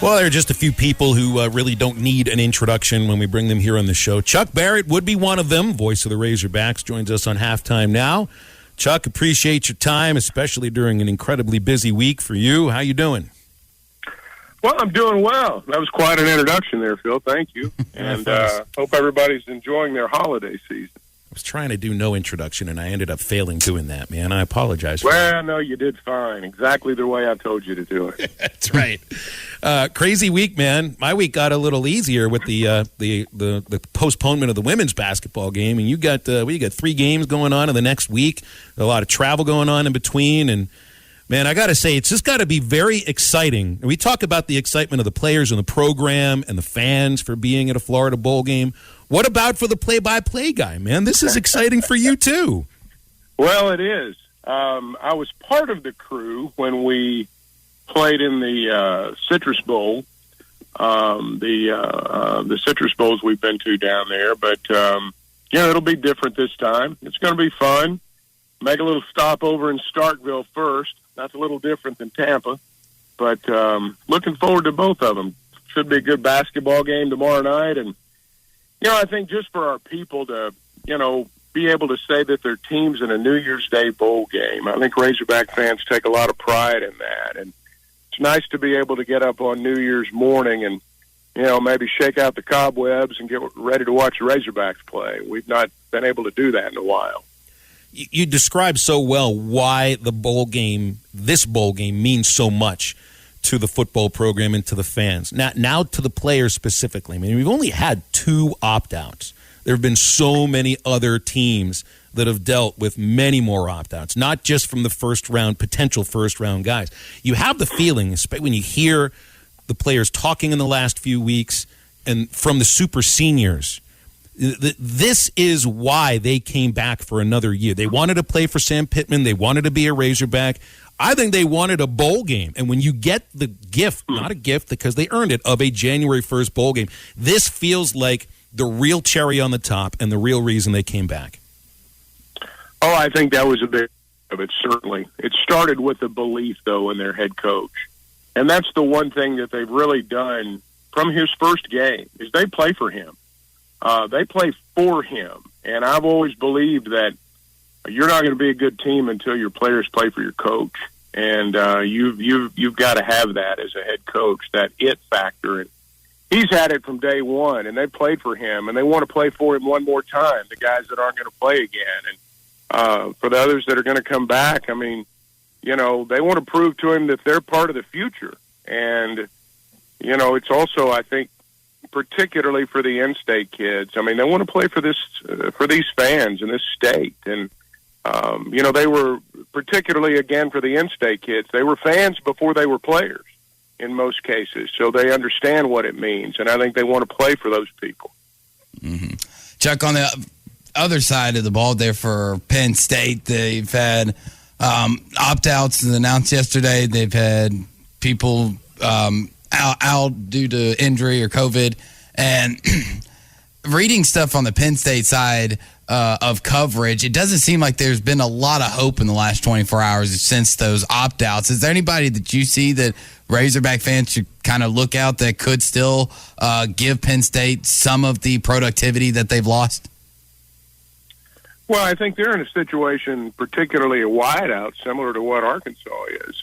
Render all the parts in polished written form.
Well, there are just a few people who really don't need an introduction when we bring them here on the show. Chuck Barrett would be one of them. Voice of the Razorbacks joins us on Halftime now. Chuck, appreciate your time, especially during an incredibly busy week for you. How you doing? Well, I'm doing well. That was quite an introduction there, Phil. Thank you. And hope everybody's enjoying their holiday season. I was trying to do no introduction, and I ended up failing doing that, man. I apologize for that. Well, no, you did fine. Exactly the way I told you to do it. That's right. Crazy week, man. My week got a little easier with the postponement of the women's basketball game, and we got 3 games going on in the next week. A lot of travel going on in between, and man, I got to say, it's just got to be very exciting. We talk about the excitement of the players and the program and the fans for being at a Florida Bowl game. What about for the play-by-play guy, man? This is exciting for you, too. Well, it is. I was part of the crew when we played in the Citrus Bowl, the Citrus Bowls we've been to down there. But, it'll be different this time. It's going to be fun. Make a little stop over in Starkville first. That's a little different than Tampa. But looking forward to both of them. Should be a good basketball game tomorrow night. And, I think just for our people to, be able to say that their team's in a New Year's Day bowl game, I think Razorback fans take a lot of pride in that. And it's nice to be able to get up on New Year's morning and, maybe shake out the cobwebs and get ready to watch the Razorbacks play. We've not been able to do that in a while. You described so well why this bowl game means so much to the football program and to the fans. Now to the players specifically. I mean, we've only had 2 opt-outs. There have been so many other teams that have dealt with many more opt-outs, not just from the potential first-round guys. You have the feeling, especially when you hear the players talking in the last few weeks and from the super seniors, this is why they came back for another year. They wanted to play for Sam Pittman. They wanted to be a Razorback. I think they wanted a bowl game. And when you get the gift, not a gift because they earned it, of a January 1st bowl game, this feels like the real cherry on the top and the real reason they came back. Oh, I think that was a bit of it, certainly. It started with the belief, though, in their head coach. And that's the one thing that they've really done from his first game is they play for him. They play for him. And I've always believed that you're not going to be a good team until your players play for your coach. And you've got to have that as a head coach, that it factor. And he's had it from day one, and they played for him, and they want to play for him one more time, the guys that aren't going to play again. And for the others that are going to come back, I mean, they want to prove to him that they're part of the future. And, it's also, I think, particularly for the in-state kids. I mean, they want to play for these fans in this state. And, they were particularly, again, for the in-state kids, they were fans before they were players in most cases. So they understand what it means. And I think they want to play for those people. Mm-hmm. Chuck, on the other side of the ball there for Penn State, they've had opt-outs announced yesterday. They've had people out due to injury or COVID. And reading stuff on the Penn State side of coverage, it doesn't seem like there's been a lot of hope in the last 24 hours since those opt-outs. Is there anybody that you see that Razorback fans should kind of look out that could still give Penn State some of the productivity that they've lost? Well, I think they're in a situation, particularly a wideout, similar to what Arkansas is.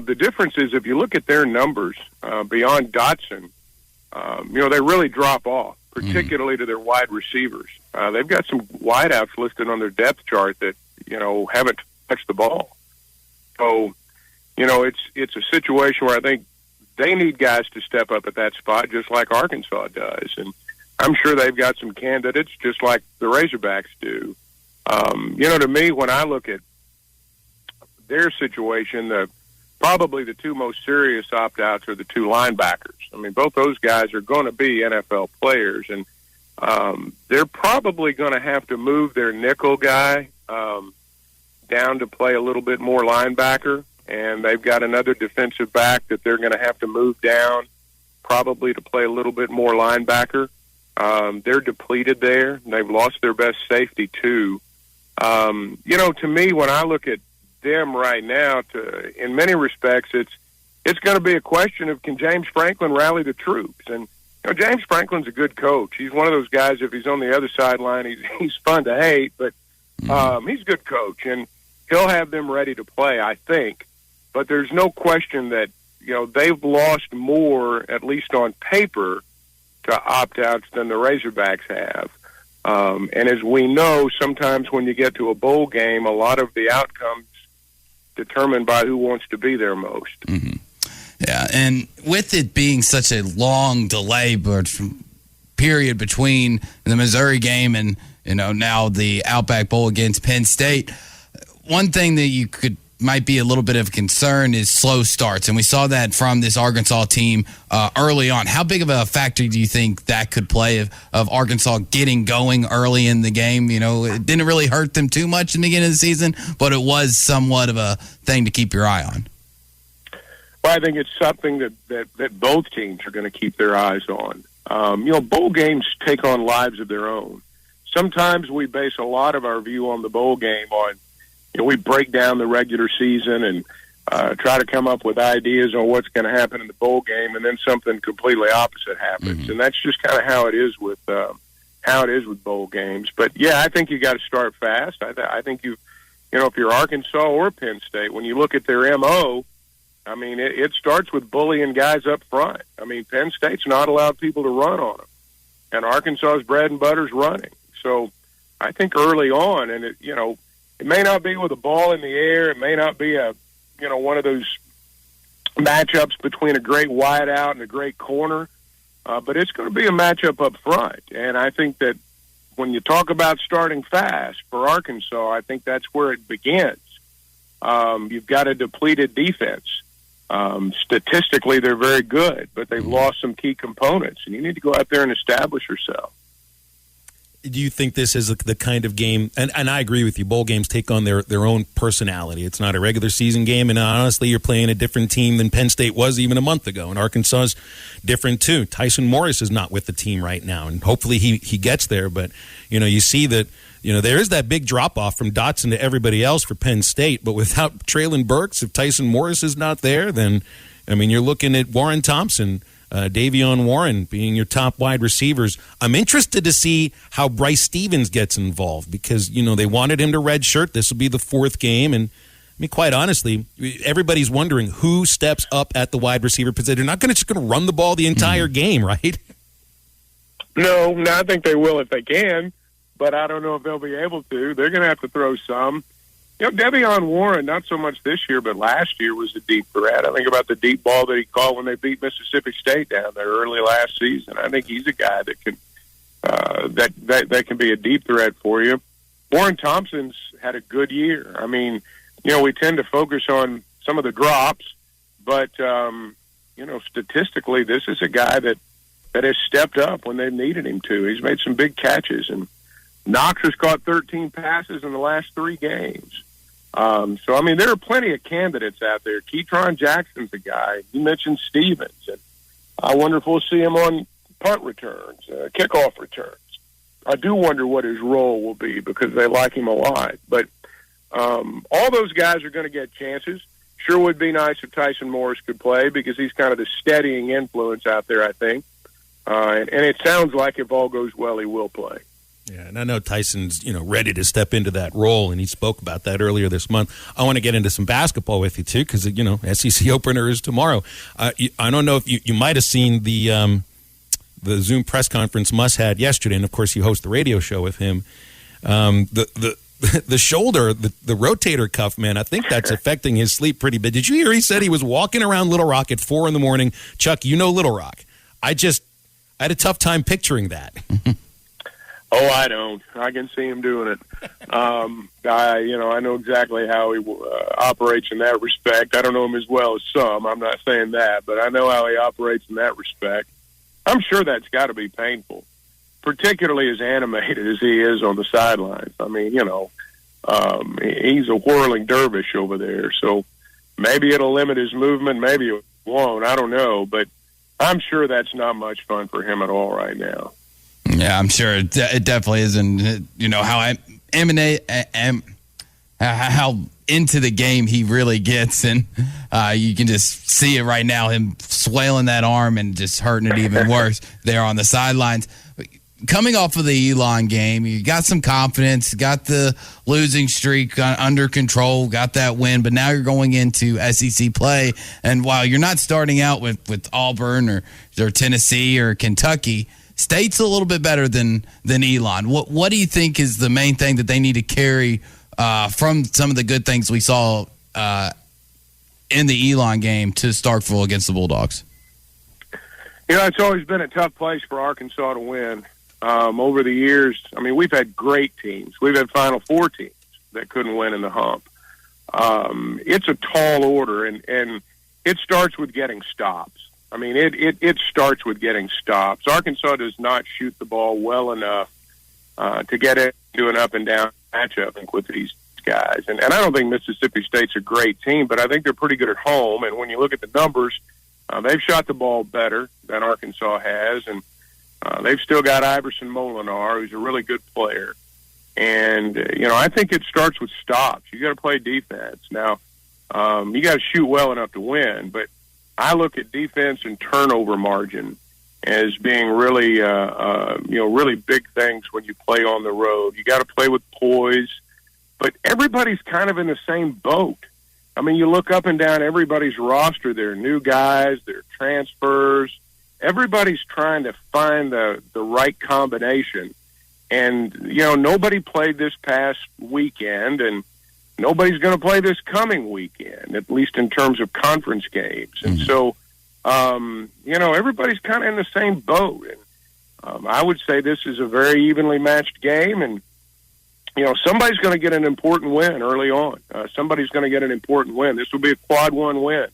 The difference is if you look at their numbers beyond Dotson, they really drop off, particularly to their wide receivers. They've got some wideouts listed on their depth chart that, haven't touched the ball. So, it's a situation where I think they need guys to step up at that spot just like Arkansas does. And I'm sure they've got some candidates just like the Razorbacks do. To me, when I look at their situation, probably the 2 most serious opt-outs are the 2 linebackers. I mean, both those guys are going to be NFL players, and they're probably going to have to move their nickel guy down to play a little bit more linebacker, and they've got another defensive back that they're going to have to move down probably to play a little bit more linebacker. They're depleted there, and they've lost their best safety, too. To me, when I look at them right now, in many respects, it's going to be a question of, can James Franklin rally the troops? And James Franklin's a good coach. He's one of those guys, if he's on the other sideline, he's fun to hate, but he's a good coach, and he'll have them ready to play, I think. But there's no question that, they've lost more, at least on paper, to opt-outs than the Razorbacks have. And as we know, sometimes when you get to a bowl game, a lot of the outcomes determined by who wants to be there most. Mm-hmm. Yeah, and with it being such a long delay period between the Missouri game and now the Outback Bowl against Penn State, one thing that might be a little bit of a concern is slow starts, and we saw that from this Arkansas team early on. How big of a factor do you think that could play of Arkansas getting going early in the game? It didn't really hurt them too much in the beginning of the season, but it was somewhat of a thing to keep your eye on. Well, I think it's something that both teams are going to keep their eyes on. Bowl games take on lives of their own. Sometimes we base a lot of our view on the bowl game on, we break down the regular season and try to come up with ideas on what's going to happen in the bowl game, and then something completely opposite happens. Mm-hmm. And that's just kind of how it is with bowl games. But yeah, I think you got to start fast. I think if you're Arkansas or Penn State, when you look at their MO, I mean, it starts with bullying guys up front. I mean, Penn State's not allowed people to run on them, and Arkansas's bread and butter's running. So I think early on, and it may not be with a ball in the air, it may not be one of those matchups between a great wideout and a great corner, but it's going to be a matchup up front. And I think that when you talk about starting fast for Arkansas, I think that's where it begins. You've got a depleted defense. Statistically, they're very good, but they've lost some key components, and you need to go out there and establish yourself. Do you think this is the kind of game, and I agree with you, bowl games take on their own personality. It's not a regular season game, and honestly, you're playing a different team than Penn State was even a month ago, and Arkansas is different too. Tyson Morris is not with the team right now, and hopefully he gets there, but you see that there is that big drop-off from Dotson to everybody else for Penn State, but without Traylon Burks, if Tyson Morris is not there, then, you're looking at Warren Thompson, Davion Warren being your top wide receivers. I'm interested to see how Bryce Stevens gets involved because, they wanted him to redshirt. This will be the fourth game, and quite honestly, everybody's wondering who steps up at the wide receiver position. They're not just going to run the ball the entire game, right? No, I think they will if they can. But I don't know if they'll be able to. They're going to have to throw some. Davion Warren, not so much this year, but last year was a deep threat. I think about the deep ball that he caught when they beat Mississippi State down there early last season. I think he's a guy that can that can be a deep threat for you. Warren Thompson's had a good year. I mean, we tend to focus on some of the drops, but statistically, this is a guy that has stepped up when they've needed him to. He's made some big catches, and Knox has caught 13 passes in the last 3 games. So, there are plenty of candidates out there. Ketron Jackson's a guy. You mentioned Stevens. And I wonder if we'll see him on punt returns, kickoff returns. I do wonder what his role will be because they like him a lot. But all those guys are going to get chances. Sure would be nice if Tyson Morris could play because he's kind of the steadying influence out there, I think. And it sounds like if all goes well, he will play. Yeah, and I know Tyson's, ready to step into that role, and he spoke about that earlier this month. I want to get into some basketball with you, too, because, SEC opener is tomorrow. I don't know if you might have seen the Zoom press conference Muss had yesterday, and, of course, you host the radio show with him. The shoulder, the rotator cuff, man, I think that's affecting his sleep pretty bad. Did you hear he said he was walking around Little Rock at 4 a.m? Chuck, Little Rock. I had a tough time picturing that. Oh, I don't. I can see him doing it. I know exactly how he operates in that respect. I don't know him as well as some. I'm not saying that, but I know how he operates in that respect. I'm sure that's got to be painful, particularly as animated as he is on the sidelines. He's a whirling dervish over there, so maybe it'll limit his movement, maybe it won't. I don't know, but I'm sure that's not much fun for him at all right now. Yeah, I'm sure it definitely isn't. How into the game he really gets, and you can just see it right now, him swailing that arm and just hurting it even worse there on the sidelines. Coming off of the Elon game, you got some confidence, got the losing streak under control, got that win, but now you're going into SEC play, and while you're not starting out with Auburn or Tennessee or Kentucky, State's a little bit better than Elon. What do you think is the main thing that they need to carry from some of the good things we saw in the Elon game to Starkville against the Bulldogs? It's always been a tough place for Arkansas to win. Over the years, we've had great teams. We've had Final Four teams that couldn't win in the hump. It's a tall order, and it starts with getting stops. It starts with getting stops. Arkansas does not shoot the ball well enough to get into an up-and-down matchup with these guys. And I don't think Mississippi State's a great team, but I think they're pretty good at home. And when you look at the numbers, they've shot the ball better than Arkansas has, and they've still got Iverson Molinar, who's a really good player. And, I think it starts with stops. You got to play defense. Now, you got to shoot well enough to win, but I look at defense and turnover margin as being really, really big things when you play on the road. You got to play with poise, but everybody's kind of in the same boat. You look up and down everybody's roster. They're new guys, they're transfers. Everybody's trying to find the right combination. And, nobody played this past weekend, and nobody's going to play this coming weekend, at least in terms of conference games. And so, everybody's kind of in the same boat. And I would say this is a very evenly matched game, and, somebody's going to get an important win early on. Somebody's going to get an important win. This will be a quad one win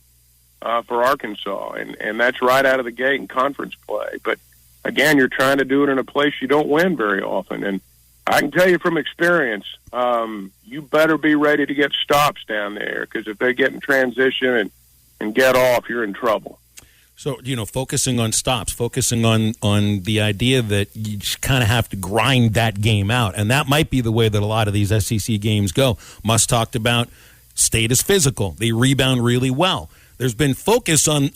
for Arkansas, and that's right out of the gate in conference play. But, again, you're trying to do it in a place you don't win very often. And I can tell you from experience, you better be ready to get stops down there, because if they get in transition and get off, you're in trouble. So, focusing on stops, focusing on the idea that you just kind of have to grind that game out. And that might be the way that a lot of these SEC games go. Musk talked about State is physical. They rebound really well. There's been focus on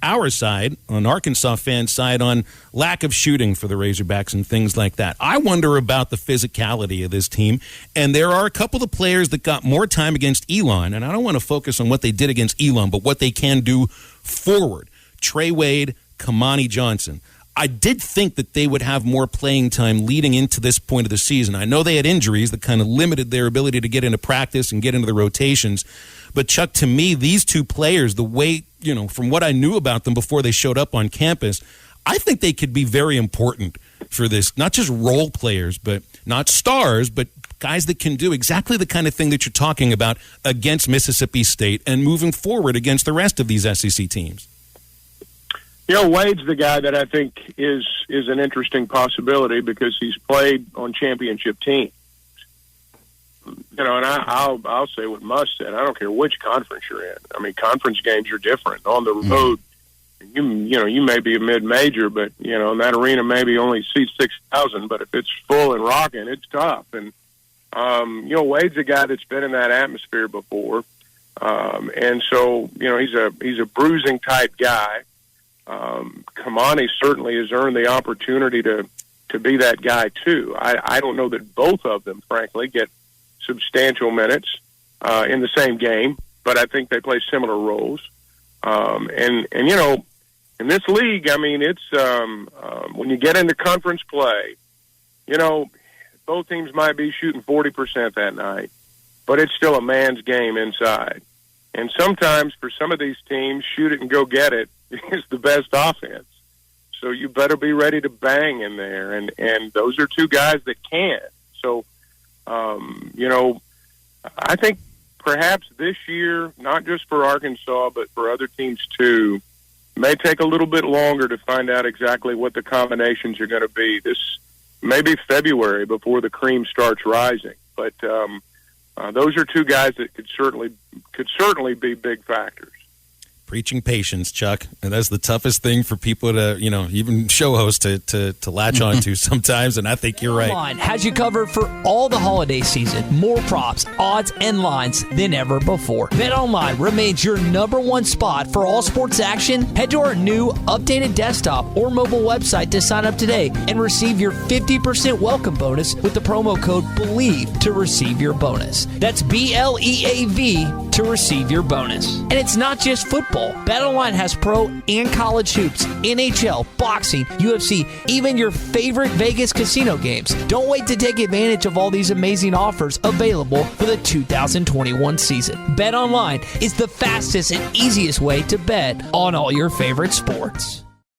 our side, on Arkansas fans' side, on lack of shooting for the Razorbacks and things like that. I wonder about the physicality of this team, and there are a couple of players that got more time against Elon, and I don't want to focus on what they did against Elon, but what they can do forward. Trey Wade, Kamani Johnson. I did think that they would have more playing time leading into this point of the season. I know they had injuries that kind of limited their ability to get into practice and get into the rotations. But, Chuck, to me, these two players, the way, from what I knew about them before they showed up on campus, I think they could be very important for this. Not just role players, but not stars, but guys that can do exactly the kind of thing that you're talking about against Mississippi State and moving forward against the rest of these SEC teams. Wade's the guy that I think is an interesting possibility because he's played on championship teams. And I'll say what Musk said. I don't care which conference you're in. Conference games are different. On the road, you may be a mid-major, but, in that arena maybe only seats 6,000, but if it's full and rocking, it's tough. And, Wade's a guy that's been in that atmosphere before. And so, he's a bruising type guy. Kamani certainly has earned the opportunity to be that guy too. I don't know that both of them, frankly, get substantial minutes in the same game, but I think they play similar roles. And in this league, it's when you get into conference play, both teams might be shooting 40% that night, but it's still a man's game inside. And sometimes for some of these teams, shoot it and go get it is the best offense. So you better be ready to bang in there. And those are two guys that can. So, I think perhaps this year, not just for Arkansas, but for other teams too, may take a little bit longer to find out exactly what the combinations are going to be. This may be February before the cream starts rising. But those are two guys that could certainly be big factors. Preaching patience, Chuck. And that's the toughest thing for people to, even show hosts to latch on to sometimes, and I think you're right. BetOnline has you covered for all the holiday season. More props, odds, and lines than ever before. BetOnline remains your number one spot for all sports action. Head to our new updated desktop or mobile website to sign up today and receive your 50% welcome bonus with the promo code BELIEVE to receive your bonus. That's BLEAV to receive your bonus. And it's not just football. BetOnline has pro and college hoops, NHL, boxing, UFC, even your favorite Vegas casino games. Don't wait to take advantage of all these amazing offers available for the 2021 season. BetOnline is the fastest and easiest way to bet on all your favorite sports.